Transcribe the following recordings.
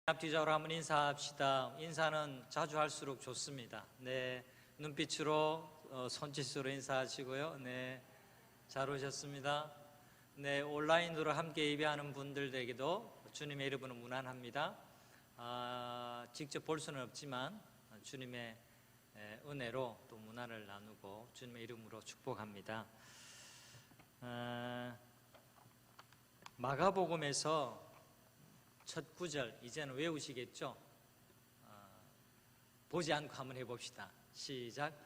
앞뒤적으로 한번 인사합시다. 인사는 자주 할수록 좋습니다. 네, 눈빛으로 손짓으로 인사하시고요. 네, 잘 오셨습니다. 네, 온라인으로 함께 예배하는 분들에게도 주님의 이름으로 문안합니다. 직접 볼 수는 없지만 주님의 은혜로 또 문안을 나누고 주님의 이름으로 축복합니다. 마가복음에서 첫 구절 이제는 외우시겠죠? 보지 않고 한번 해봅시다. 시작.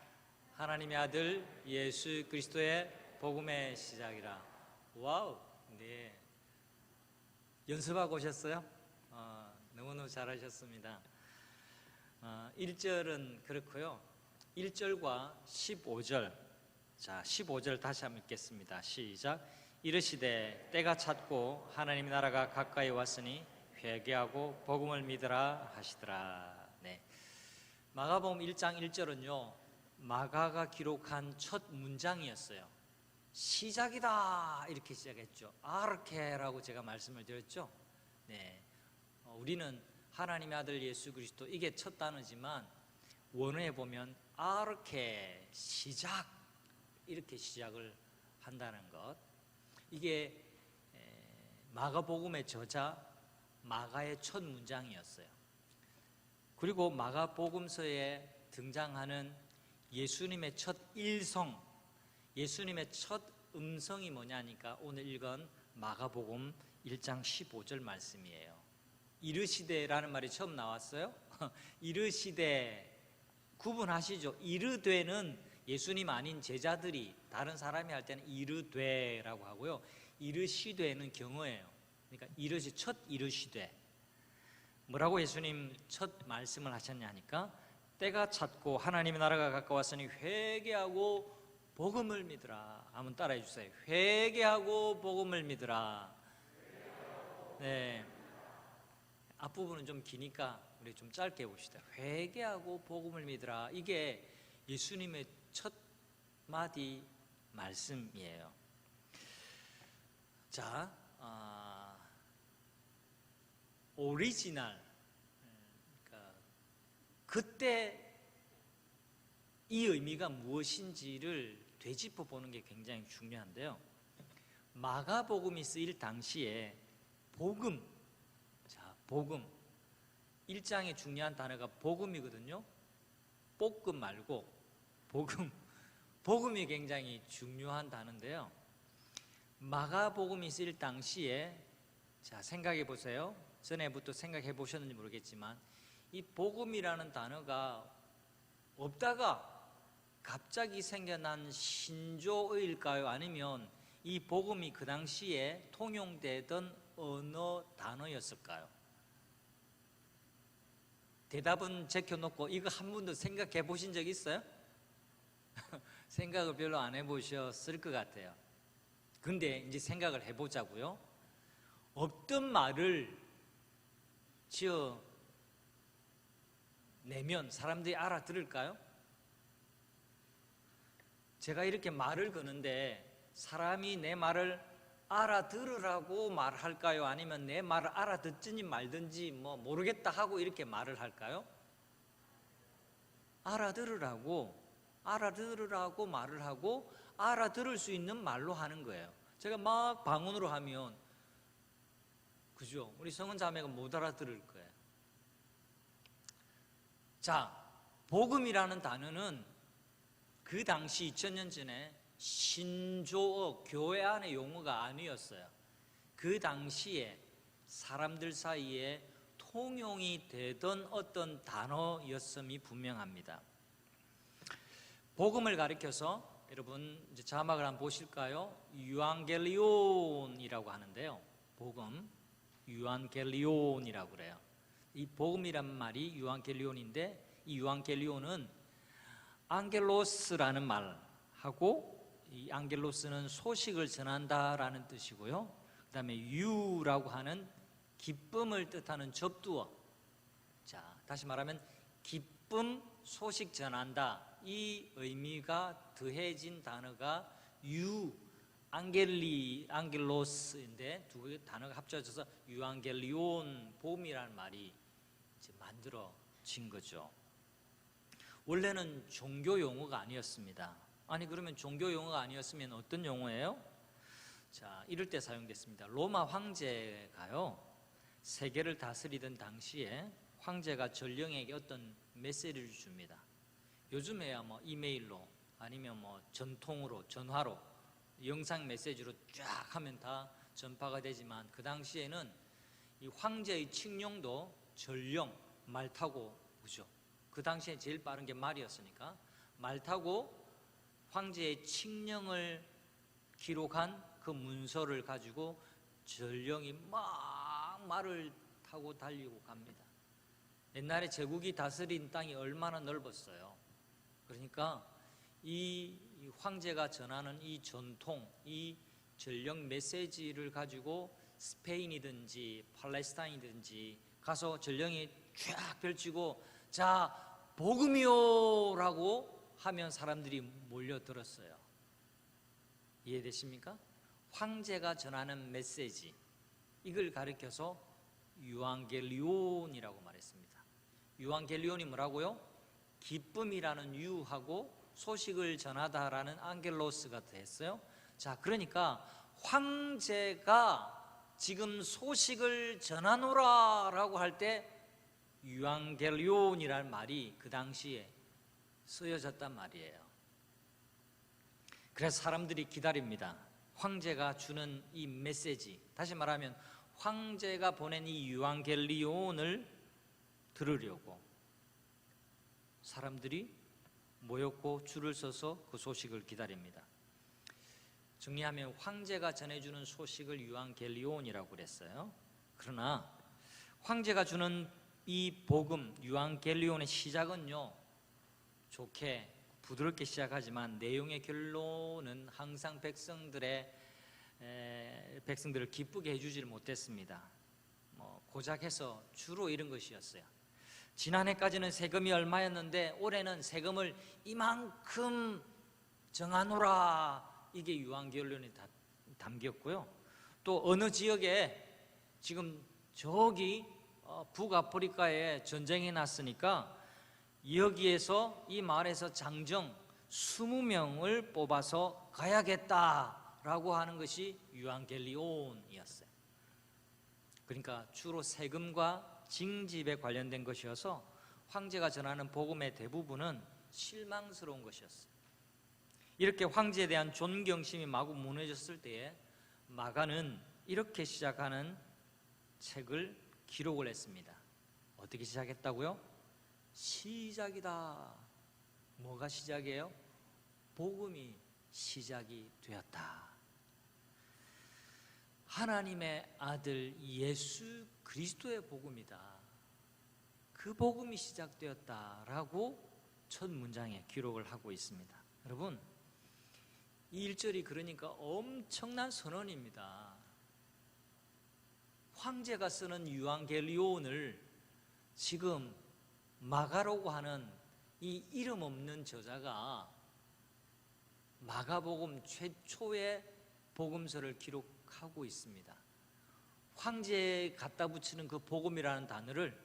하나님의 아들 예수 그리스도의 복음의 시작이라. 와우. 네. 연습하고 오셨어요? 너무너무 잘하셨습니다. 1절은 그렇고요. 1절과 15절. 자, 15절 다시 한번 읽겠습니다. 시작. 이르시되 때가 찼고 하나님의 나라가 가까이 왔으니 회개하고 복음을 믿으라 하시더라. 네. 마가복음 1장 1절은요 마가가 기록한 첫 문장이었어요. 시작이다 이렇게 시작했죠. 아르케라고 제가 말씀을 드렸죠. 네. 우리는 하나님의 아들 예수 그리스도 이게 첫 단어지만 원어에 보면 아르케 시작 이렇게 시작을 한다는 것. 이게 마가복음의 저자 마가의 첫 문장이었어요. 그리고 마가복음서에 등장하는 예수님의 첫 일성, 예수님의 첫 음성이 뭐냐니까 오늘 읽은 마가복음 1장 15절 말씀이에요. 이르시되라는 말이 처음 나왔어요. 이르시되 구분하시죠. 이르되는 예수님 아닌 제자들이 다른 사람이 할 때는 이르되라고 하고요. 이르시되는 경어예요. 그러니까 이르시 첫 이르시되 뭐라고 예수님 첫 말씀을 하셨냐 하니까 때가 찼고 하나님의 나라가 가까웠으니 회개하고 복음을 믿으라. 한번 따라해 주세요. 회개하고 복음을 믿으라. 네. 앞부분은 좀 기니까 우리 좀 짧게 봅시다. 회개하고 복음을 믿으라. 이게 예수님의 첫 마디 말씀이에요. 자, 오리지널, 그러니까 그때 이 의미가 무엇인지를 되짚어 보는 게 굉장히 중요한데요. 마가복음이 쓰일 당시에 복음, 자, 복음 1장에 중요한 단어가 복음이거든요. 볶음 말고 복음, 복음이 굉장히 중요한 단어인데요. 마가복음이 쓰일 당시에 자 생각해 보세요. 전에부터 생각해 보셨는지 모르겠지만 이 복음이라는 단어가 없다가 갑자기 생겨난 신조어일까요? 아니면 이 복음이 그 당시에 통용되던 언어 단어였을까요? 대답은 제껴놓고 이거 한 번도 생각해 보신 적 있어요? 생각을 별로 안 해보셨을 것 같아요. 근데 이제 생각을 해보자고요. 없던 말을 지어 내면 사람들이 알아들을까요? 제가 이렇게 말을 거는데 사람이 내 말을 알아들으라고 말할까요? 아니면 내 말을 알아듣든지 말든지 뭐 모르겠다 하고 이렇게 말을 할까요? 알아들으라고 말을 하고 알아들을 수 있는 말로 하는 거예요. 제가 막 방언으로 하면 그죠? 우리 성은 자매가 못 알아들을 거예요. 자, 복음이라는 단어는 그 당시 2000년 전에 신조어, 교회 안의 용어가 아니었어요. 그 당시에 사람들 사이에 통용이 되던 어떤 단어였음이 분명합니다. 복음을 가리켜서 여러분 이제 자막을 한번 보실까요? 유앙겔리온이라고 하는데요. 복음, 유앙겔리온이라고 그래요. 이 복음이란 말이 유앙겔리온인데 이 유앙겔리온은 앙겔로스라는 말하고 이 앙겔로스는 소식을 전한다라는 뜻이고요. 그 다음에 유라고 하는 기쁨을 뜻하는 접두어. 자, 다시 말하면 기쁨, 소식 전한다. 이 의미가 더해진 단어가 앙겔로스인데 두 단어가 합쳐져서 유앙겔리온, 봄이라는 말이 이제 만들어진 거죠. 원래는 종교 용어가 아니었습니다. 아니 그러면 종교 용어가 아니었으면 어떤 용어예요? 자, 이럴 때 사용됐습니다. 로마 황제가요, 세계를 다스리던 당시에 황제가 전령에게 어떤 메시지를 줍니다. 요즘에야 뭐 이메일로 아니면 뭐 전통으로, 전화로, 영상 메시지로 쫙 하면 다 전파가 되지만, 그 당시에는 이 황제의 칙령도 전령, 말 타고 오죠. 그 당시에 제일 빠른 게 말이었으니까 말 타고 황제의 칙령을 기록한 그 문서를 가지고 전령이 막 말을 타고 달리고 갑니다. 옛날에 제국이 다스린 땅이 얼마나 넓었어요. 그러니까 이 황제가 전하는 이 전통, 이 전령 메시지를 가지고 스페인이든지 팔레스타인이든지 가서 전령이 쫙 펼치고 자, 복음이요 라고 하면 사람들이 몰려들었어요. 이해되십니까? 황제가 전하는 메시지, 이걸 가리켜서 유앙겔리온이라고 말했습니다. 유앙겔리온이 뭐라고요? 기쁨이라는 유하고 소식을 전하다라는 앙겔로스가 됐어요. 자, 그러니까 황제가 지금 소식을 전하노라라고 할 때 유앙겔리온이라는 말이 그 당시에 쓰여졌단 말이에요. 그래서 사람들이 기다립니다. 황제가 주는 이 메시지, 다시 말하면 황제가 보낸 이 유앙겔리온을 들으려고 사람들이 모였고 줄을 서서 그 소식을 기다립니다. 정리하면 황제가 전해주는 소식을 유앙겔리온이라고 그랬어요. 그러나 황제가 주는 이 복음 유앙겔리온의 시작은요, 좋게 부드럽게 시작하지만 내용의 결론은 항상 백성들을 기쁘게 해주지를 못했습니다. 고작해서 주로 이런 것이었어요. 지난해까지는 세금이 얼마였는데 올해는 세금을 이만큼 정하노라, 이게 유앙겔리온에 담겼고요. 또 어느 지역에 지금 저기 북아프리카에 전쟁이 났으니까 여기에서 이 마을에서 장정 20명을 뽑아서 가야겠다라고 하는 것이 유앙겔리온이었어요. 그러니까 주로 세금과 징집에 관련된 것이어서 황제가 전하는 복음의 대부분은 실망스러운 것이었어요. 이렇게 황제에 대한 존경심이 마구 무너졌을 때에 마가는 이렇게 시작하는 책을 기록을 했습니다. 어떻게 시작했다고요? 시작이다. 뭐가 시작이에요? 복음이 시작이 되었다. 하나님의 아들 예수 그리스도의 복음이다. 그 복음이 시작되었다라고 첫 문장에 기록을 하고 있습니다. 여러분, 이 1절이 그러니까 엄청난 선언입니다. 황제가 쓰는 유앙겔리온을 지금 마가라고 하는 이 이름 없는 저자가 마가복음 최초의 복음서를 기록하고 있습니다. 황제에 갖다 붙이는 그 복음이라는 단어를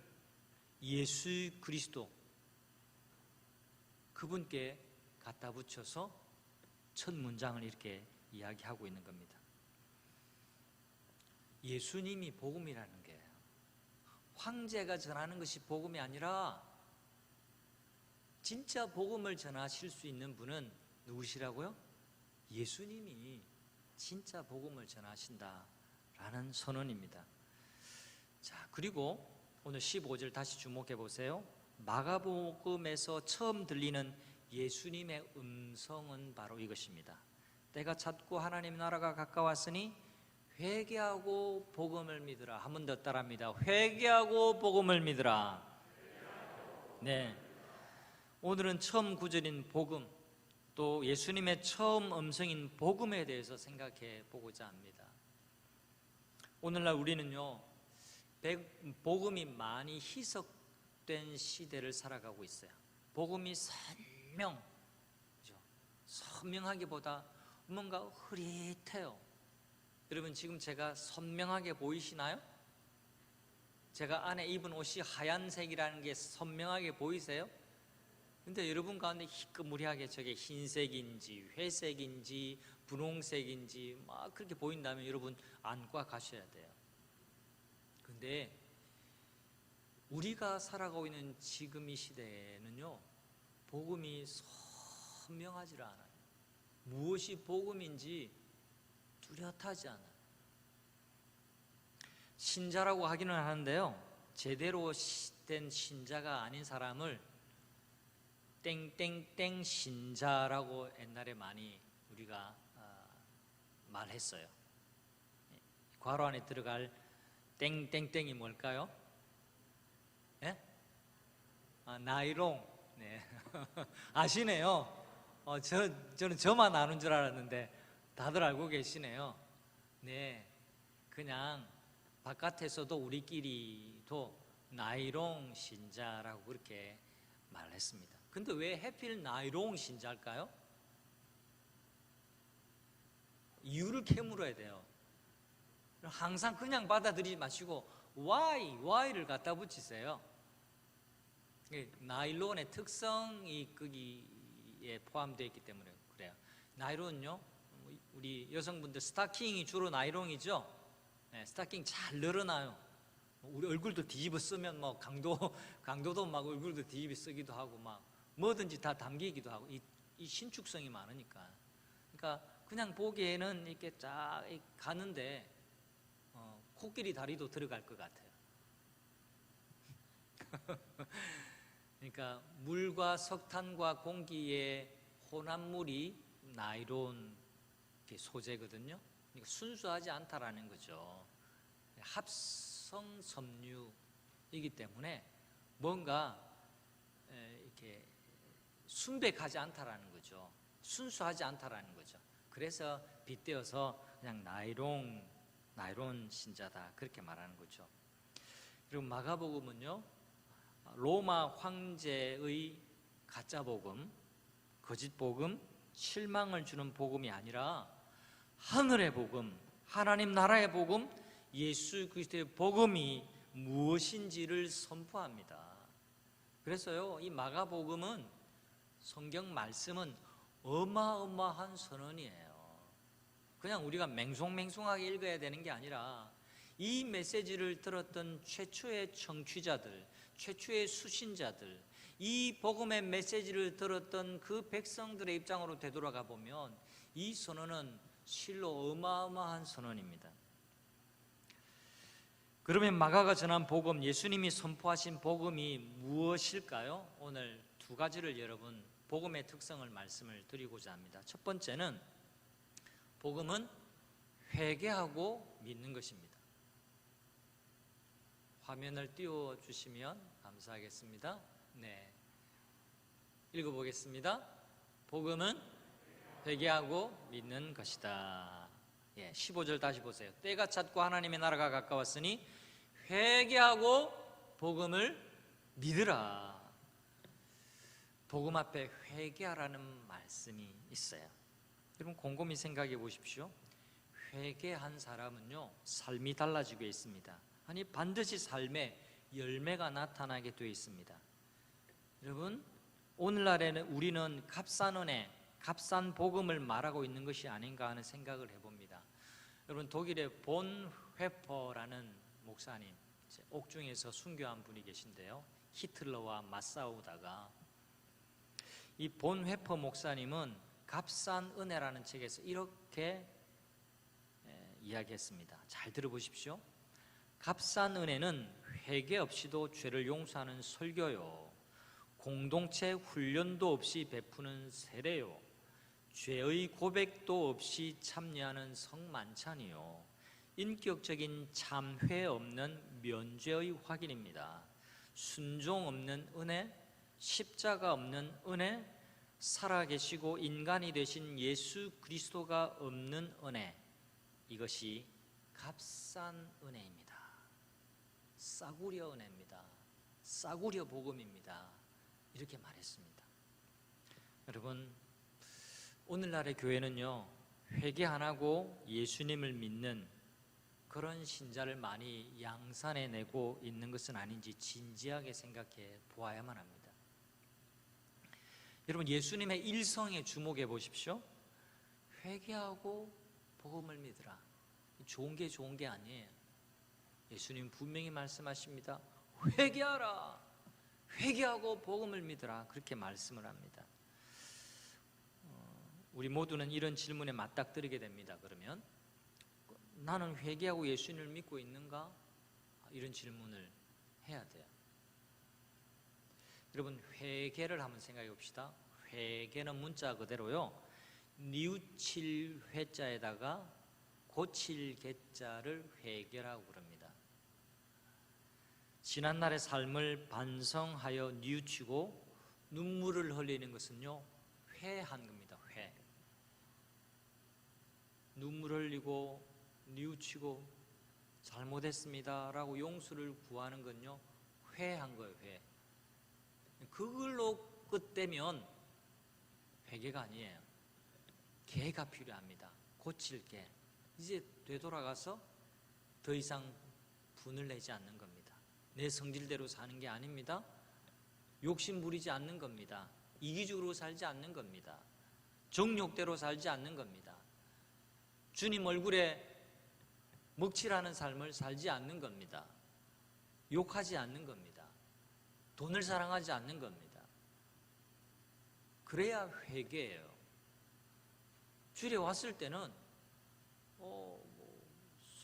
예수 그리스도, 그분께 갖다 붙여서 첫 문장을 이렇게 이야기하고 있는 겁니다. 예수님이 복음이라는 게 황제가 전하는 것이 복음이 아니라 진짜 복음을 전하실 수 있는 분은 누구시라고요? 예수님이 진짜 복음을 전하신다라는 선언입니다. 자, 그리고 오늘 15절 다시 주목해 보세요. 마가복음에서 처음 들리는 예수님의 음성은 바로 이것입니다. 때가 찼고 하나님 나라가 가까웠으니 회개하고 복음을 믿으라. 한 번 더 따라합니다. 회개하고 복음을 믿으라. 네, 오늘은 처음 구절인 복음, 또 예수님의 처음 음성인 복음에 대해서 생각해 보고자 합니다. 오늘날 우리는요, 복음이 많이 희석된 시대를 살아가고 있어요. 복음이 선명하기보다 뭔가 흐릿해요. 여러분, 지금 제가 선명하게 보이시나요? 제가 안에 입은 옷이 하얀색이라는 게 선명하게 보이세요? 근데 여러분 가운데 희끄무리하게 저게 흰색인지 회색인지 분홍색인지 막 그렇게 보인다면 여러분 안과 가셔야 돼요. 근데 우리가 살아가고 있는 지금 이 시대에는요, 복음이 선명하지 않아요. 무엇이 복음인지 뚜렷하지 않아요. 신자라고 하기는 하는데요, 제대로 된 신자가 아닌 사람을 땡땡땡 신자라고 옛날에 많이 우리가 말했어요. 괄호 안에 들어갈 땡땡땡이 뭘까요? 예? 나이롱. 네. 아시네요. 저는 저만 아는 줄 알았는데 다들 알고 계시네요. 네, 그냥 바깥에서도 우리끼리도 나이롱 신자라고 그렇게 말했습니다. 근데 왜 해필 나이롱 신자일까요? 이유를 캐물어야 돼요. 항상 그냥 받아들이지 마시고 why를 갖다 붙이세요. 나일론의 특성이 거기에 포함되어 있기 때문에 그래요. 나일론은요, 우리 여성분들 스타킹이 주로 나일론이죠. 네, 스타킹 잘 늘어나요. 우리 얼굴도 뒤집어 쓰면 뭐 강도도 막 얼굴도 뒤집어 쓰기도 하고 막 뭐든지 다 담기기도 하고 이 신축성이 많으니까. 그러니까 그냥 보기에는 이렇게 쫙 가는데 코끼리 다리도 들어갈 것 같아요. 그러니까 물과 석탄과 공기의 혼합물이 나일론 소재거든요. 그러니까 순수하지 않다라는 거죠. 합성 섬유이기 때문에 뭔가 이렇게 순백하지 않다라는 거죠. 순수하지 않다라는 거죠. 그래서 빗대어서 그냥 나일론 신자다 그렇게 말하는 거죠. 그리고 마가복음은요, 로마 황제의 가짜 복음, 거짓 복음, 실망을 주는 복음이 아니라 하늘의 복음, 하나님 나라의 복음, 예수 그리스도의 복음이 무엇인지를 선포합니다. 그래서요, 이 마가복음은 성경 말씀은 어마어마한 선언이에요. 그냥 우리가 맹송맹송하게 읽어야 되는 게 아니라 이 메시지를 들었던 최초의 청취자들, 최초의 수신자들, 이 복음의 메시지를 들었던 그 백성들의 입장으로 되돌아가 보면 이 선언은 실로 어마어마한 선언입니다. 그러면 마가가 전한 복음, 예수님이 선포하신 복음이 무엇일까요? 오늘 두 가지를 여러분 복음의 특성을 말씀을 드리고자 합니다. 첫 번째는 복음은 회개하고 믿는 것입니다. 화면을 띄워주시면 감사하겠습니다. 네, 읽어보겠습니다. 복음은 회개하고 믿는 것이다. 15절 다시 보세요. 때가 찼고 하나님의 나라가 가까웠으니 회개하고 복음을 믿으라. 복음 앞에 회개하라는 말씀이 있어요. 여러분 곰곰이 생각해 보십시오. 회개한 사람은요, 삶이 달라지고 있습니다. 아니 반드시 삶에 열매가 나타나게 되어 있습니다. 여러분, 오늘날에는 우리는 값싼 은혜, 값싼 복음을 말하고 있는 것이 아닌가 하는 생각을 해봅니다. 여러분, 독일의 본 회퍼라는 목사님, 옥중에서 순교한 분이 계신데요, 히틀러와 맞싸우다가 이 본 회퍼 목사님은 값싼 은혜라는 책에서 이렇게 이야기했습니다. 잘 들어보십시오. 값싼 은혜는 회개 없이도 죄를 용서하는 설교요, 공동체 훈련도 없이 베푸는 세례요, 죄의 고백도 없이 참여하는 성만찬이요, 인격적인 참회 없는 면죄의 확인입니다. 순종 없는 은혜, 십자가 없는 은혜, 살아계시고 인간이 되신 예수 그리스도가 없는 은혜, 이것이 값싼 은혜입니다. 싸구려 은혜입니다. 싸구려 복음입니다. 이렇게 말했습니다. 여러분, 오늘날의 교회는요, 회개 안 하고 예수님을 믿는 그런 신자를 많이 양산해 내고 있는 것은 아닌지 진지하게 생각해 보아야만 합니다. 여러분, 예수님의 일성에 주목해 보십시오. 회개하고 복음을 믿으라. 좋은 게 아니에요. 예수님 분명히 말씀하십니다. 회개하라. 회개하고 복음을 믿으라. 그렇게 말씀을 합니다. 우리 모두는 이런 질문에 맞닥뜨리게 됩니다. 그러면 나는 회개하고 예수님을 믿고 있는가? 이런 질문을 해야 돼요. 여러분, 회개를 한번 생각해 봅시다. 회개는 문자 그대로요, 뉘우칠 회자에다가 고칠 개자를 회개라고 그럽니다. 지난날의 삶을 반성하여 뉘우치고 눈물을 흘리는 것은요, 회한 겁니다. 회. 눈물 흘리고 뉘우치고 잘못했습니다 라고 용서를 구하는 건요, 회한 거예요. 회. 그걸로 끝되면 회개가 아니에요. 개가 필요합니다. 고칠 개. 이제 되돌아가서 더 이상 분을 내지 않는 겁니다. 내 성질대로 사는 게 아닙니다. 욕심 부리지 않는 겁니다. 이기적으로 살지 않는 겁니다. 정욕대로 살지 않는 겁니다. 주님 얼굴에 먹칠하는 삶을 살지 않는 겁니다. 욕하지 않는 겁니다. 돈을 사랑하지 않는 겁니다. 그래야 회개예요. 주일에 왔을 때는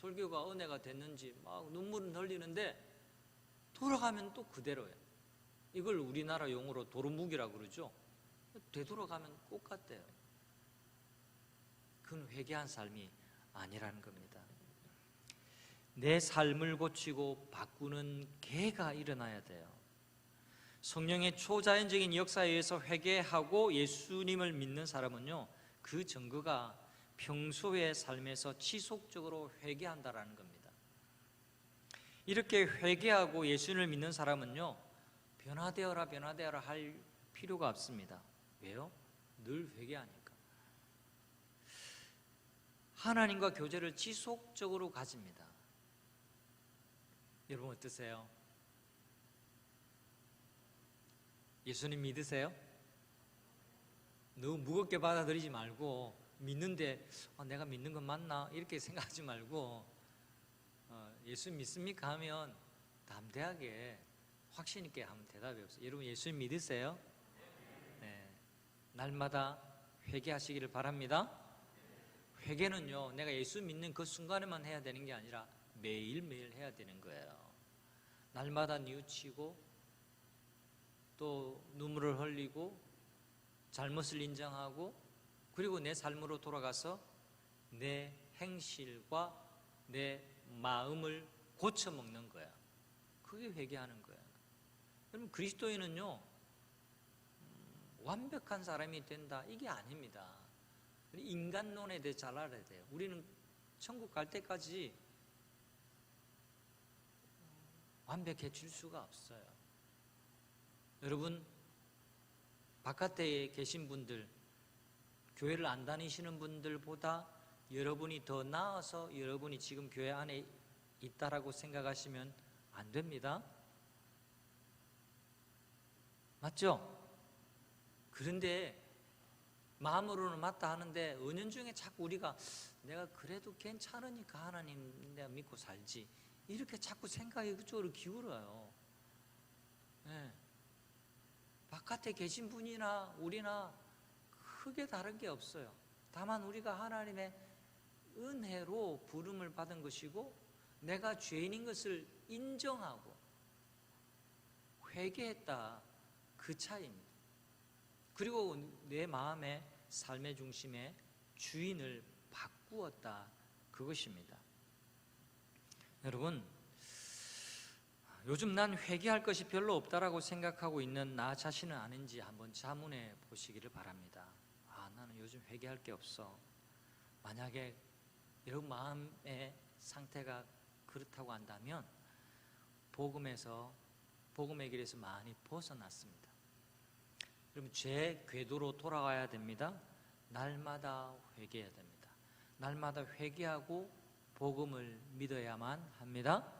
설교가 은혜가 됐는지 막 눈물은 흘리는데 돌아가면 또 그대로예요. 이걸 우리나라 용어로 도루묵이라고 그러죠. 되돌아가면 똑같대요. 그건 회개한 삶이 아니라는 겁니다. 내 삶을 고치고 바꾸는 계가 일어나야 돼요. 성령의 초자연적인 역사에 의해서 회개하고 예수님을 믿는 사람은요, 그 증거가 평소의 삶에서 지속적으로 회개한다라는 겁니다. 이렇게 회개하고 예수님을 믿는 사람은요, 변화되어라 할 필요가 없습니다. 왜요? 늘 회개하니까. 하나님과 교제를 지속적으로 가집니다. 여러분 어떠세요? 예수님 믿으세요? 너무 무겁게 받아들이지 말고, 믿는데 내가 믿는 건 맞나? 이렇게 생각하지 말고, 예수 믿습니까? 하면 담대하게 확신 있게 한번 대답해 보세요. 여러분 예수님 믿으세요? 네. 날마다 회개하시기를 바랍니다. 회개는요, 내가 예수 믿는 그 순간에만 해야 되는 게 아니라 매일매일 해야 되는 거예요. 날마다 뉘우치고 또 눈물을 흘리고 잘못을 인정하고, 그리고 내 삶으로 돌아가서 내 행실과 내 마음을 고쳐먹는 거야. 그게 회개하는 거야. 그럼 그리스도인은요, 완벽한 사람이 된다, 이게 아닙니다. 인간론에 대해 잘 알아야 돼요. 우리는 천국 갈 때까지 완벽해질 수가 없어요. 여러분, 바깥에 계신 분들, 교회를 안 다니시는 분들보다 여러분이 더 나아서 여러분이 지금 교회 안에 있다라고 생각하시면 안 됩니다. 맞죠? 그런데 마음으로는 맞다 하는데 은연중에 자꾸 우리가 내가 그래도 괜찮으니까 하나님 내가 믿고 살지, 이렇게 자꾸 생각이 그쪽으로 기울어요. 네. 바깥에 계신 분이나 우리나 크게 다른 게 없어요. 다만 우리가 하나님의 은혜로 부름을 받은 것이고, 내가 죄인인 것을 인정하고 회개했다, 그 차이입니다. 그리고 내 마음의 삶의 중심에 주인을 바꾸었다, 그것입니다. 여러분, 요즘 난 회개할 것이 별로 없다라고 생각하고 있는 나 자신은 아닌지 한번 자문해 보시기를 바랍니다. 나는 요즘 회개할 게 없어. 만약에 여러분 마음의 상태가 그렇다고 한다면 복음의 길에서 많이 벗어났습니다. 여러분, 죄 궤도로 돌아가야 됩니다. 날마다 회개해야 됩니다. 날마다 회개하고 복음을 믿어야만 합니다.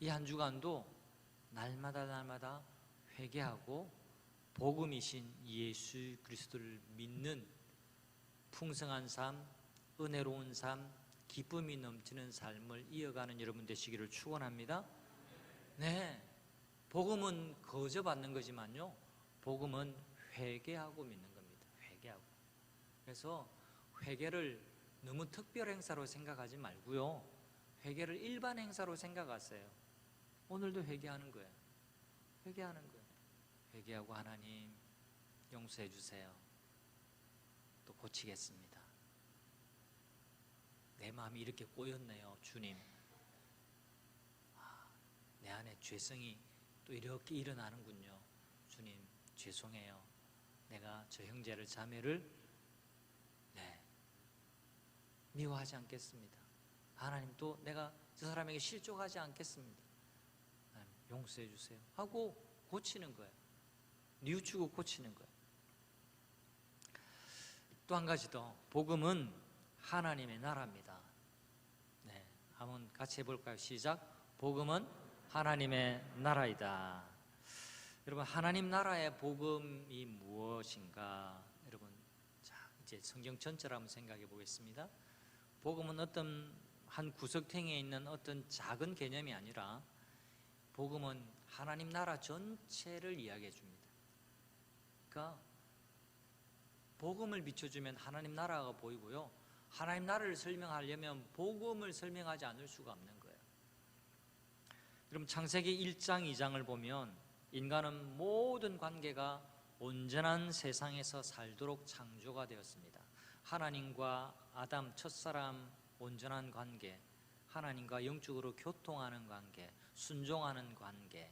이 한 주간도 날마다 회개하고 복음이신 예수 그리스도를 믿는 풍성한 삶, 은혜로운 삶, 기쁨이 넘치는 삶을 이어가는 여러분 되시기를 축원합니다. 네, 복음은 거저 받는 거지만요, 복음은 회개하고 믿는 겁니다. 회개하고. 그래서 회개를 너무 특별 행사로 생각하지 말고요, 회개를 일반 행사로 생각하세요. 오늘도 회개하는 거예요. 회개하는 거예요. 회개하고 하나님 용서해 주세요. 또 고치겠습니다. 내 마음이 이렇게 꼬였네요, 주님. 내 안에 죄성이 또 이렇게 일어나는군요. 주님, 죄송해요. 내가 저 형제를 자매를 미워하지 않겠습니다. 하나님, 또 내가 저 사람에게 실족하지 않겠습니다. 하나님, 용서해 주세요 하고 고치는 거예요. 뉘우치고 고치는 거예요. 또 한 가지 더, 복음은 하나님의 나라입니다. 네, 한번 같이 해볼까요? 시작. 복음은 하나님의 나라이다. 여러분, 하나님 나라의 복음이 무엇인가? 여러분, 자, 이제 성경 전체를 한번 생각해 보겠습니다. 복음은 어떤 한 구석탱이에 있는 어떤 작은 개념이 아니라 복음은 하나님 나라 전체를 이야기해 줍니다. 그러니까 복음을 비춰주면 하나님 나라가 보이고요, 하나님 나라를 설명하려면 복음을 설명하지 않을 수가 없는 거예요. 여러분, 창세기 1장 2장을 보면 인간은 모든 관계가 온전한 세상에서 살도록 창조가 되었습니다. 하나님과 아담 첫사람 온전한 관계, 하나님과 영적으로 교통하는 관계, 순종하는 관계,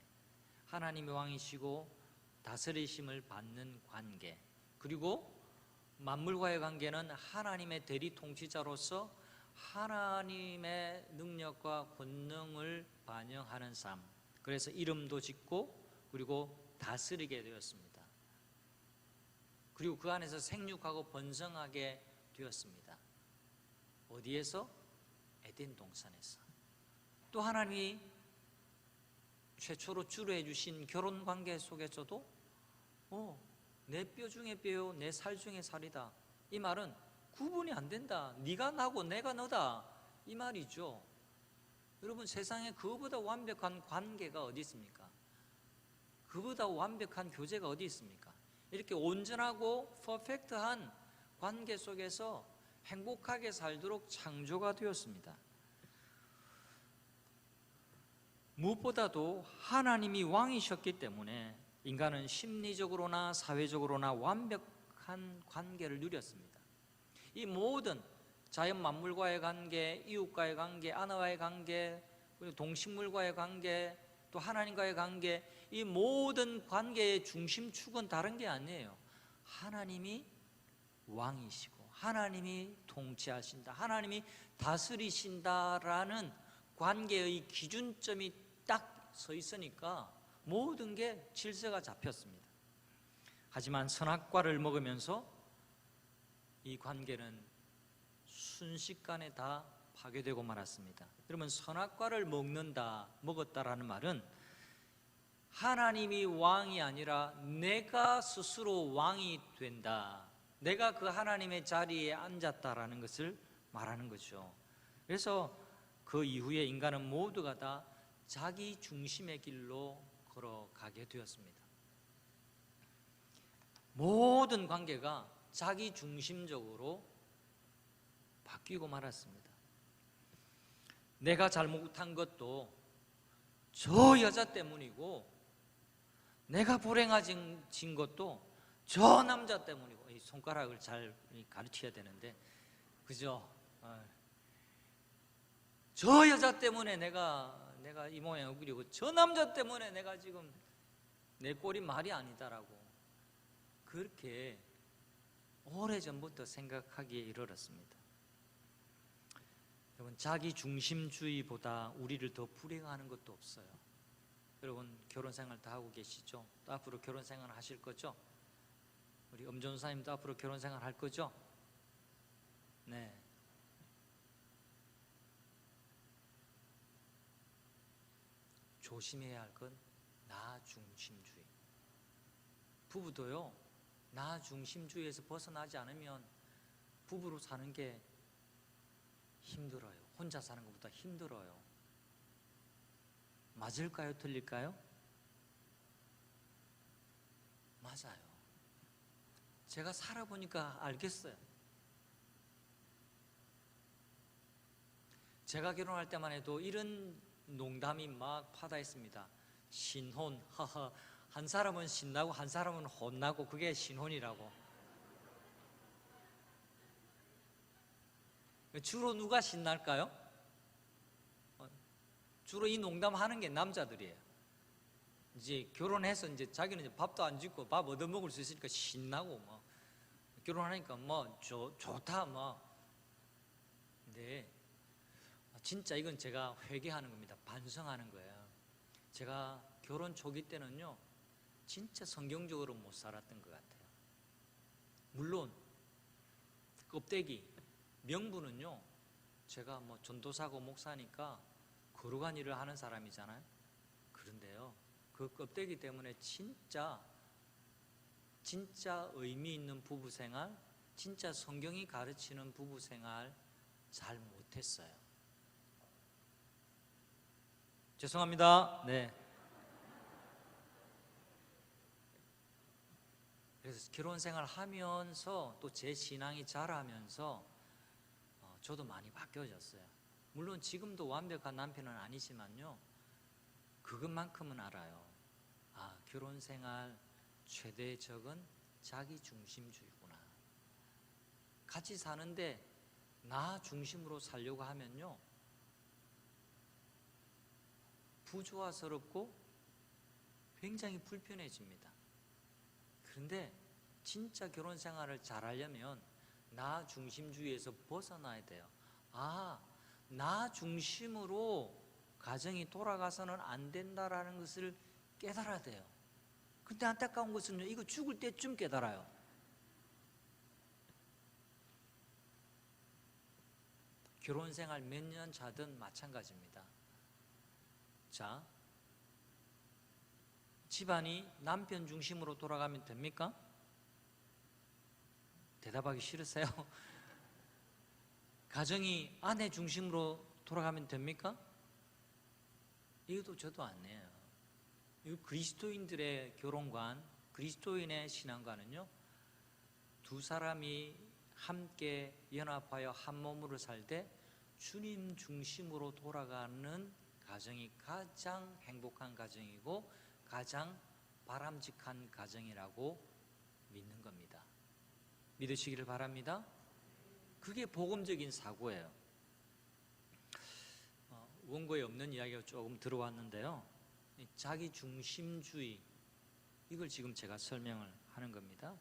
하나님이 왕이시고 다스리심을 받는 관계, 그리고 만물과의 관계는 하나님의 대리 통치자로서 하나님의 능력과 권능을 반영하는 삶, 그래서 이름도 짓고 그리고 다스리게 되었습니다. 그리고 그 안에서 생육하고 번성하게 되었습니다. 어디에서? 에덴 동산에서. 또 하나님이 최초로 주례해 주신 결혼 관계 속에서도 내 뼈 중에 뼈요, 내 살 중에 살이다. 이 말은 구분이 안 된다. 네가 나고 내가 너다, 이 말이죠. 여러분, 세상에 그보다 완벽한 관계가 어디 있습니까? 그보다 완벽한 교제가 어디 있습니까? 이렇게 온전하고 퍼펙트한 관계 속에서 행복하게 살도록 창조가 되었습니다. 무엇보다도 하나님이 왕이셨기 때문에 인간은 심리적으로나 사회적으로나 완벽한 관계를 누렸습니다. 이 모든 자연 만물과의 관계, 이웃과의 관계, 아내와의 관계, 그리고 동식물과의 관계, 또 하나님과의 관계, 이 모든 관계의 중심축은 다른 게 아니에요. 하나님이 왕이시고 하나님이 통치하신다, 하나님이 다스리신다라는 관계의 기준점이 딱 서 있으니까 모든 게 질서가 잡혔습니다. 하지만 선악과를 먹으면서 이 관계는 순식간에 다 파괴되고 말았습니다. 여러분, 선악과를 먹었다라는 말은 하나님이 왕이 아니라 내가 스스로 왕이 된다, 내가 그 하나님의 자리에 앉았다라는 것을 말하는 거죠. 그래서 그 이후에 인간은 모두가 다 자기 중심의 길로 걸어가게 되었습니다. 모든 관계가 자기 중심적으로 바뀌고 말았습니다. 내가 잘못한 것도 저 여자 때문이고, 내가 불행해진 것도 저 남자 때문이고, 이 손가락을 잘 가르쳐야 되는데, 그죠? 저 여자 때문에 내가 이 모양이고, 그리고 저 남자 때문에 내가 지금 내 꼴이 말이 아니다라고 그렇게 오래전부터 생각하기에 이르렀습니다. 여러분, 자기 중심주의보다 우리를 더 불행하는 것도 없어요. 여러분, 결혼생활 다 하고 계시죠? 또 앞으로 결혼생활 하실 거죠? 우리 엄전사님도 앞으로 결혼생활 할 거죠? 네. 조심해야 할 건 나 중심주의. 부부도요, 나 중심주의에서 벗어나지 않으면 부부로 사는 게 힘들어요. 혼자 사는 것보다 힘들어요. 맞을까요? 틀릴까요? 맞아요. 제가 살아보니까 알겠어요. 제가 결혼할 때만 해도 이런 농담이 막 파다했습니다. 신혼, 하하. 한 사람은 신나고 한 사람은 혼나고 그게 신혼이라고. 주로 누가 신날까요? 주로 이 농담 하는 게 남자들이에요. 이제 결혼해서 이제 자기는 이제 밥도 안 짓고 밥 얻어 먹을 수 있으니까 신나고 뭐 결혼하니까 뭐 좋다 뭐. 근데 진짜 이건 제가 회개하는 겁니다. 반성하는 거예요. 제가 결혼 초기 때는요, 진짜 성경적으로 못 살았던 것 같아요. 물론 껍데기, 명분은요, 제가 뭐 전도사고 목사니까 거룩한 일을 하는 사람이잖아요. 그런데요, 그 껍데기 때문에 진짜 의미 있는 부부 생활, 진짜 성경이 가르치는 부부 생활 잘 못했어요. 죄송합니다. 네. 그래서 결혼 생활 하면서 또 제 신앙이 자라면서 저도 많이 바뀌어졌어요. 물론 지금도 완벽한 남편은 아니지만요, 그것만큼은 알아요. 아, 결혼 생활 최대의 적은 자기 중심주의구나. 같이 사는데 나 중심으로 살려고 하면요, 부조화스럽고 굉장히 불편해집니다. 그런데 진짜 결혼 생활을 잘하려면 나 중심주의에서 벗어나야 돼요. 아, 나 중심으로 가정이 돌아가서는 안 된다라는 것을 깨달아야 돼요. 근데 안타까운 것은요, 이거 죽을 때쯤 깨달아요. 결혼 생활 몇 년 차든 마찬가지입니다. 자, 집안이 남편 중심으로 돌아가면 됩니까? 대답하기 싫으세요? 가정이 아내 중심으로 돌아가면 됩니까? 이것도 저도 안 해요. 이 그리스도인들의 결혼관, 그리스도인의 신앙관은요, 두 사람이 함께 연합하여 한 몸으로 살 때 주님 중심으로 돌아가는 가정이 가장 행복한 가정이고 가장 바람직한 가정이라고 믿는 겁니다. 믿으시기를 바랍니다. 그게 복음적인 사고예요. 원고에 없는 이야기가 조금 들어왔는데요, 자기 중심주의, 이걸 지금 제가 설명을 하는 겁니다.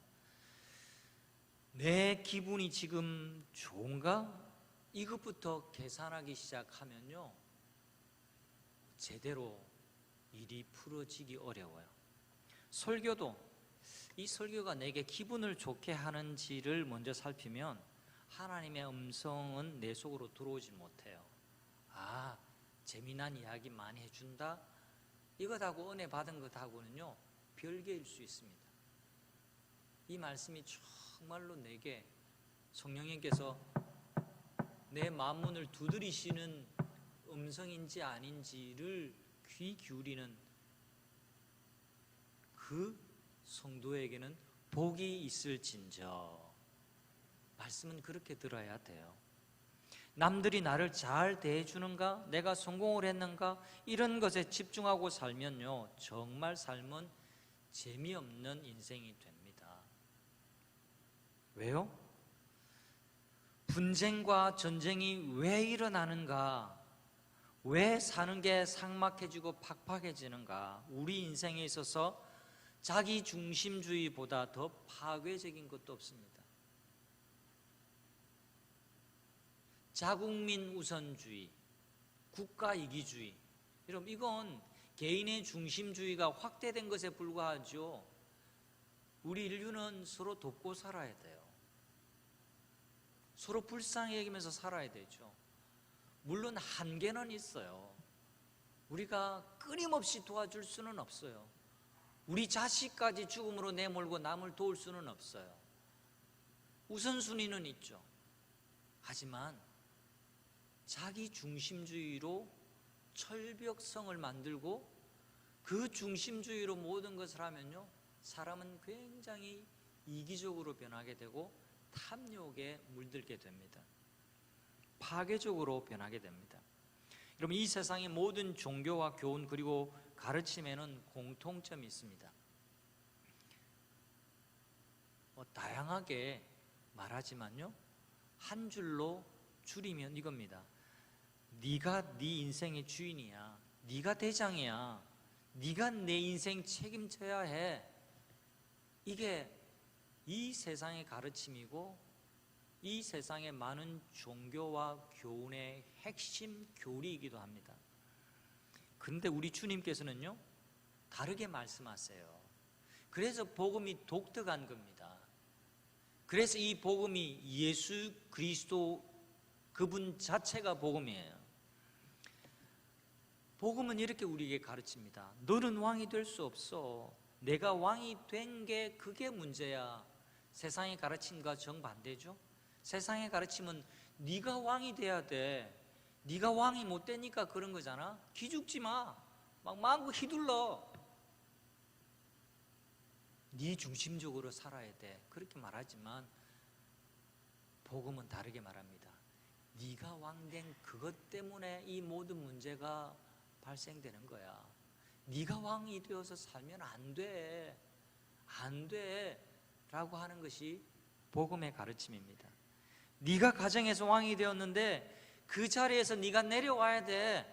내 기분이 지금 좋은가? 이것부터 계산하기 시작하면요, 제대로 일이 풀어지기 어려워요. 설교도 이 설교가 내게 기분을 좋게 하는지를 먼저 살피면 하나님의 음성은 내 속으로 들어오지 못해요. 아, 재미난 이야기 많이 해준다? 이것하고 은혜 받은 것하고는요, 별개일 수 있습니다. 이 말씀이 정말로 내게 성령님께서 내 마음문을 두드리시는 음성인지 아닌지를 귀 기울이는 그 성도에게는 복이 있을진저. 말씀은 그렇게 들어야 돼요. 남들이 나를 잘 대해주는가? 내가 성공을 했는가? 이런 것에 집중하고 살면요, 정말 삶은 재미없는 인생이 됩니다. 왜요? 분쟁과 전쟁이 왜 일어나는가? 왜 사는 게 삭막해지고 팍팍해지는가? 우리 인생에 있어서 자기 중심주의보다 더 파괴적인 것도 없습니다. 자국민 우선주의, 국가 이기주의, 여러분 이건 개인의 중심주의가 확대된 것에 불과하죠. 우리 인류는 서로 돕고 살아야 돼요. 서로 불쌍히 여기면서 살아야 되죠. 물론 한계는 있어요. 우리가 끊임없이 도와줄 수는 없어요. 우리 자식까지 죽음으로 내몰고 남을 도울 수는 없어요. 우선순위는 있죠. 하지만 자기 중심주의로 철벽성을 만들고 그 중심주의로 모든 것을 하면요, 사람은 굉장히 이기적으로 변하게 되고 탐욕에 물들게 됩니다. 파괴적으로 변하게 됩니다. 여러분, 이 세상의 모든 종교와 교훈 그리고 가르침에는 공통점이 있습니다. 다양하게 말하지만요, 한 줄로 줄이면 이겁니다. 네가 네 인생의 주인이야. 네가 대장이야. 네가 내 인생 책임져야 해. 이게 이 세상의 가르침이고 이 세상의 많은 종교와 교훈의 핵심 교리이기도 합니다. 그런데 우리 주님께서는요, 다르게 말씀하세요. 그래서 복음이 독특한 겁니다. 그래서 이 복음이 예수 그리스도 그분 자체가 복음이에요. 복음은 이렇게 우리에게 가르칩니다. 너는 왕이 될 수 없어. 내가 왕이 된 게 그게 문제야. 세상의 가르침과 정반대죠. 세상의 가르침은 네가 왕이 돼야 돼. 네가 왕이 못 되니까 그런 거잖아. 기죽지 마. 막 마음껏 휘둘러. 네 중심적으로 살아야 돼. 그렇게 말하지만 복음은 다르게 말합니다. 네가 왕된 그것 때문에 이 모든 문제가 발생되는 거야. 네가 왕이 되어서 살면 안 돼. 안 돼. 라고 하는 것이 복음의 가르침입니다. 네가 가정에서 왕이 되었는데 그 자리에서 네가 내려와야 돼.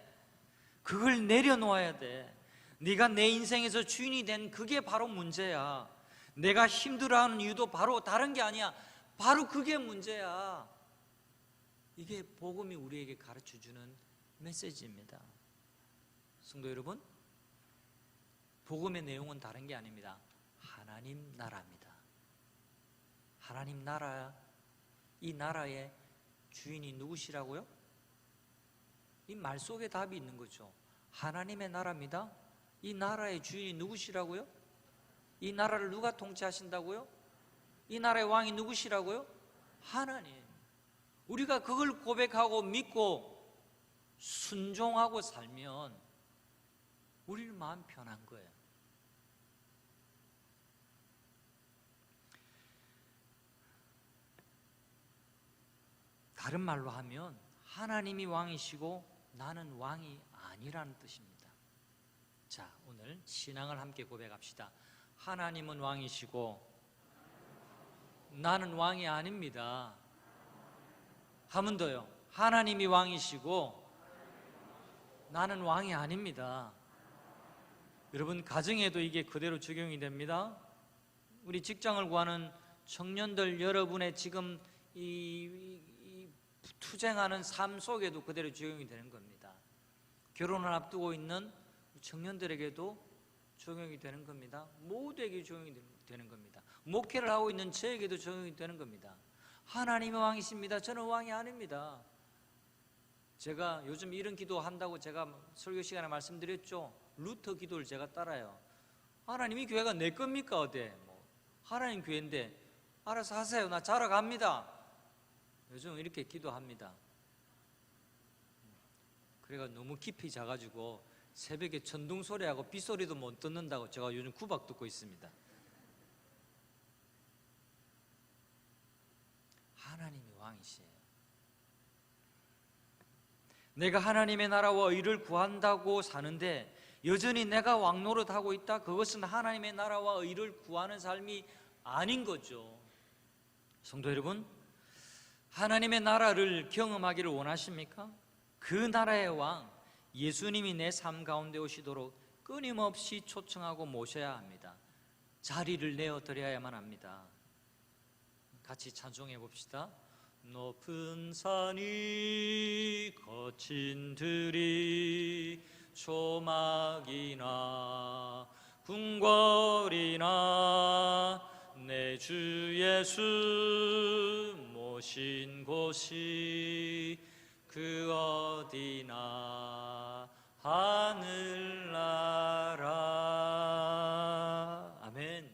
그걸 내려놓아야 돼. 네가 내 인생에서 주인이 된 그게 바로 문제야. 내가 힘들어하는 이유도 바로 다른 게 아니야. 바로 그게 문제야. 이게 복음이 우리에게 가르쳐주는 메시지입니다. 성도 여러분, 복음의 내용은 다른 게 아닙니다. 하나님 나라입니다. 하나님 나라, 이 나라의 주인이 누구시라고요? 이 말 속에 답이 있는 거죠. 하나님의 나라입니다. 이 나라의 주인이 누구시라고요? 이 나라를 누가 통치하신다고요? 이 나라의 왕이 누구시라고요? 하나님. 우리가 그걸 고백하고 믿고 순종하고 살면 우리는 마음 편한 거예요. 다른 말로 하면 하나님이 왕이시고 나는 왕이 아니라는 뜻입니다. 자, 오늘 신앙을 함께 고백합시다. 하나님은 왕이시고 나는 왕이 아닙니다. 한 번 더요. 하나님이 왕이시고 나는 왕이 아닙니다. 여러분, 가정에도 이게 그대로 적용이 됩니다. 우리 직장을 구하는 청년들 여러분의 지금 이 투쟁하는 삶 속에도 그대로 적용이 되는 겁니다. 결혼을 앞두고 있는 청년들에게도 적용이 되는 겁니다. 모두에게 적용이 되는 겁니다. 목회를 하고 있는 저에게도 적용이 되는 겁니다. 하나님의 왕이십니다. 저는 왕이 아닙니다. 제가 요즘 이런 기도 한다고 제가 설교 시간에 말씀드렸죠. 루터 기도를 제가 따라요. 하나님이 교회가 내 겁니까? 어때? 하나님 교회인데 알아서 하세요. 나 자러 갑니다. 요즘 이렇게 기도합니다. 그래가 너무 깊이 자가지고 새벽에 천둥 소리하고 빗소리도 못 듣는다고 제가 요즘 구박 듣고 있습니다. 하나님이 왕이시에요. 내가 하나님의 나라와 의를 구한다고 사는데 여전히 내가 왕 노릇하고 있다? 그것은 하나님의 나라와 의를 구하는 삶이 아닌 거죠. 성도 여러분, 하나님의 나라를 경험하기를 원하십니까? 그 나라의 왕 예수님이 내 삶 가운데 오시도록 끊임없이 초청하고 모셔야 합니다. 자리를 내어드려야만 합니다. 같이 찬송해 봅시다. 높은 산이 거친 들이 초막이나 궁궐이나 내 주 예수 모신 곳이 그 어디나 하늘나라. 아멘.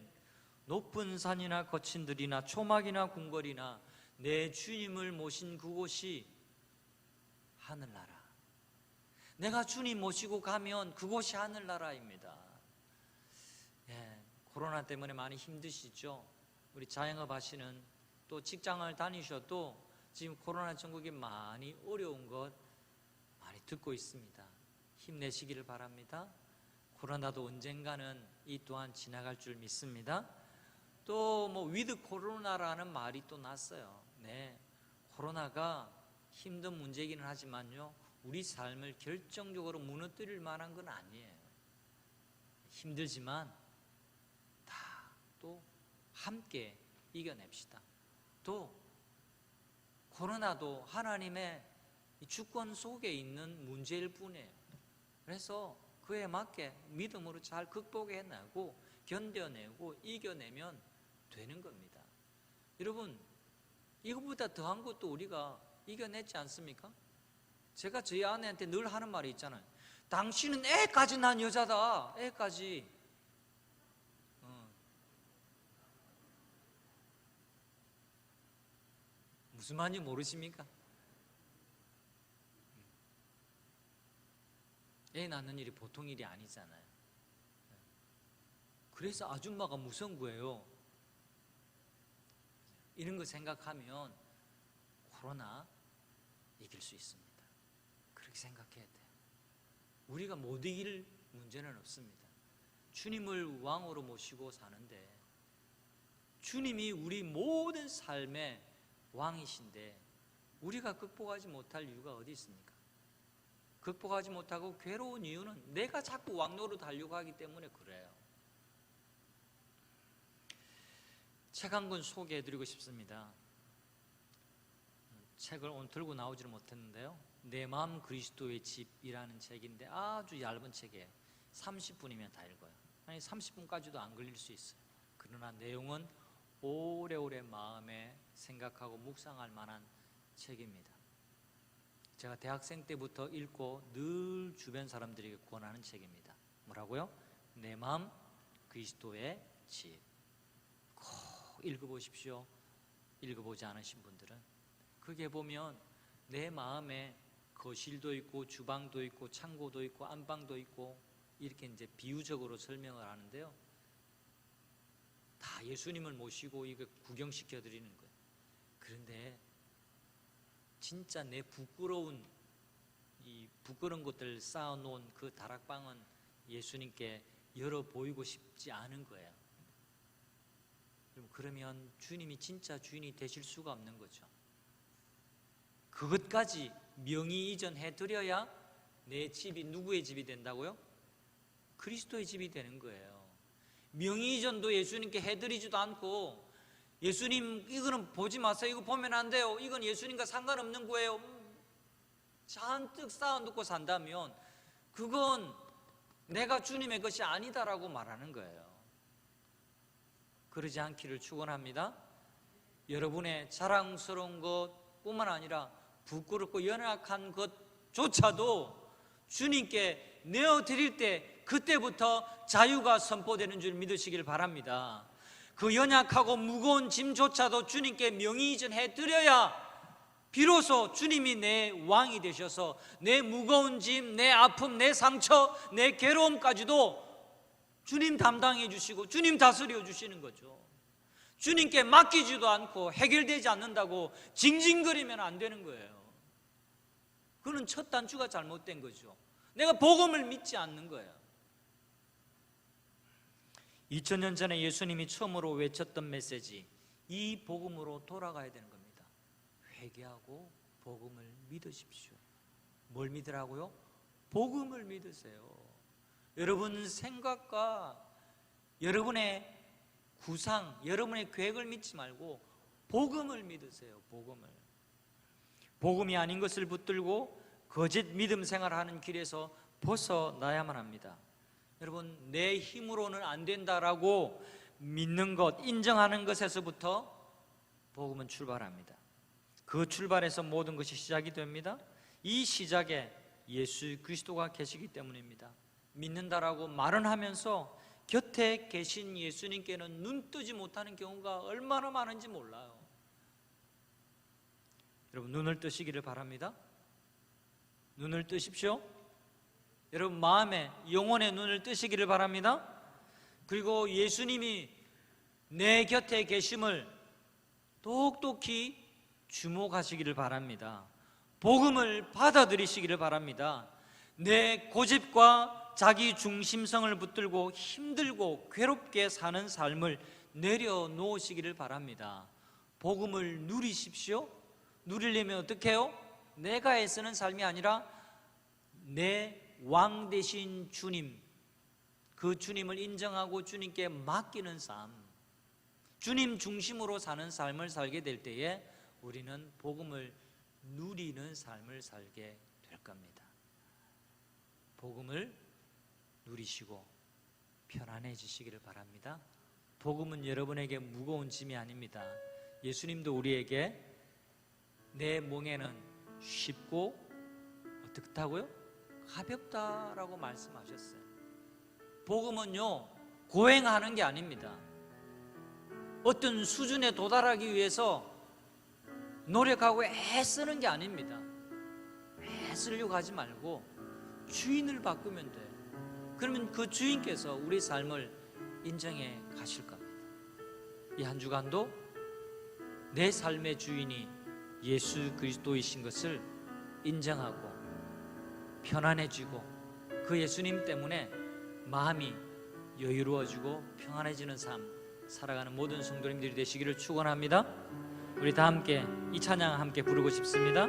높은 산이나 거친 들이나 초막이나 궁궐이나 내 주님을 모신 그곳이 하늘나라. 내가 주님 모시고 가면 그곳이 하늘나라입니다. 예, 코로나 때문에 많이 힘드시죠? 우리 자영업 하시는, 또 직장을 다니셔도 지금 코로나 전국이 많이 어려운 것 많이 듣고 있습니다. 힘내시기를 바랍니다. 코로나도 언젠가는 이 또한 지나갈 줄 믿습니다. 또 뭐 위드 코로나라는 말이 또 났어요. 네, 코로나가 힘든 문제이기는 하지만요, 우리 삶을 결정적으로 무너뜨릴 만한 건 아니에요. 힘들지만 다 또 함께 이겨냅시다. 또 코로나도 하나님의 주권 속에 있는 문제일 뿐이에요. 그래서 그에 맞게 믿음으로 잘 극복해내고 견뎌내고 이겨내면 되는 겁니다. 여러분, 이거보다 더한 것도 우리가 이겨냈지 않습니까? 제가 저희 아내한테 늘 하는 말이 있잖아요. 당신은 애까지 난 여자다. 애까지. 무슨 말인지 모르십니까? 애 낳는 일이 보통 일이 아니잖아요. 그래서 아줌마가 무서운 거예요. 이런 거 생각하면 코로나 이길 수 있습니다. 그렇게 생각해야 돼요. 우리가 못 이길 문제는 없습니다. 주님을 왕으로 모시고 사는데, 주님이 우리 모든 삶의 왕이신데 우리가 극복하지 못할 이유가 어디 있습니까? 극복하지 못하고 괴로운 이유는 내가 자꾸 왕 노릇하려고 하기 때문에 그래요. 책 한 권 소개해드리고 싶습니다. 책을 오늘 들고 나오지를 못했는데요, 내 마음 그리스도의 집이라는 책인데 아주 얇은 책이에요. 30분이면 다 읽어요. 아니 30분까지도 안 걸릴 수 있어요. 그러나 내용은 오래오래 마음에 생각하고 묵상할 만한 책입니다. 제가 대학생 때부터 읽고 늘 주변 사람들에게 권하는 책입니다. 뭐라고요? 내 마음 그리스도의 집. 꼭 읽어보십시오. 읽어보지 않으신 분들은. 그게 보면 내 마음에 거실도 있고 주방도 있고 창고도 있고 안방도 있고 이렇게 이제 비유적으로 설명을 하는데요, 다 예수님을 모시고 이거 구경시켜 드리는 거예요. 그런데 진짜 내 부끄러운 것들 쌓아놓은 그 다락방은 예수님께 열어 보이고 싶지 않은 거예요. 그러면 주님이 진짜 주인이 되실 수가 없는 거죠. 그것까지 명의 이전해 드려야 내 집이 누구의 집이 된다고요? 그리스도의 집이 되는 거예요. 명의 이전도 예수님께 해드리지도 않고, 예수님 이거는 보지 마세요, 이거 보면 안 돼요, 이건 예수님과 상관없는 거예요, 잔뜩 쌓아놓고 산다면 그건 내가 주님의 것이 아니다라고 말하는 거예요. 그러지 않기를 축원합니다. 여러분의 자랑스러운 것뿐만 아니라 부끄럽고 연약한 것조차도 주님께 내어드릴 때 그때부터 자유가 선포되는 줄 믿으시길 바랍니다. 그 연약하고 무거운 짐조차도 주님께 명의 이전해 드려야 비로소 주님이 내 왕이 되셔서 내 무거운 짐, 내 아픔, 내 상처, 내 괴로움까지도 주님 담당해 주시고 주님 다스려 주시는 거죠. 주님께 맡기지도 않고 해결되지 않는다고 징징거리면 안 되는 거예요. 그거는 첫 단추가 잘못된 거죠. 내가 복음을 믿지 않는 거예요. 2000년 전에 예수님이 처음으로 외쳤던 메시지, 이 복음으로 돌아가야 되는 겁니다. 회개하고 복음을 믿으십시오. 뭘 믿으라고요? 복음을 믿으세요. 여러분 생각과 여러분의 구상, 여러분의 계획을 믿지 말고 복음을 믿으세요. 복음이 아닌 것을 붙들고 거짓 믿음 생활하는 길에서 벗어나야만 합니다. 여러분, 내 힘으로는 안 된다라고 믿는 것, 인정하는 것에서부터 복음은 출발합니다. 그 출발에서 모든 것이 시작이 됩니다. 이 시작에 예수 그리스도가 계시기 때문입니다. 믿는다라고 말은 하면서 곁에 계신 예수님께는 눈 뜨지 못하는 경우가 얼마나 많은지 몰라요. 여러분, 눈을 뜨시기를 바랍니다. 눈을 뜨십시오. 여러분, 마음에, 영혼의 눈을 뜨시기를 바랍니다. 그리고 예수님이 내 곁에 계심을 똑똑히 주목하시기를 바랍니다. 복음을 받아들이시기를 바랍니다. 내 고집과 자기 중심성을 붙들고 힘들고 괴롭게 사는 삶을 내려놓으시기를 바랍니다. 복음을 누리십시오. 누리려면 어떻게 해요? 내가 애쓰는 삶이 아니라 내 왕 되신 주님, 그 주님을 인정하고 주님께 맡기는 삶, 주님 중심으로 사는 삶을 살게 될 때에 우리는 복음을 누리는 삶을 살게 될 겁니다. 복음을 누리시고 편안해지시기를 바랍니다. 복음은 여러분에게 무거운 짐이 아닙니다. 예수님도 우리에게 내 멍에는 쉽고 어떻다고요? 가볍다라고 말씀하셨어요. 복음은요, 고행하는 게 아닙니다. 어떤 수준에 도달하기 위해서 노력하고 애쓰는 게 아닙니다. 애쓰려고 하지 말고 주인을 바꾸면 돼요. 그러면 그 주인께서 우리 삶을 인정해 가실 겁니다. 이 한 주간도 내 삶의 주인이 예수 그리스도이신 것을 인정하고 편안해지고 그 예수님 때문에 마음이 여유로워지고 평안해지는 삶 살아가는 모든 성도님들이 되시기를 축원합니다. 우리 다 함께 이 찬양 함께 부르고 싶습니다.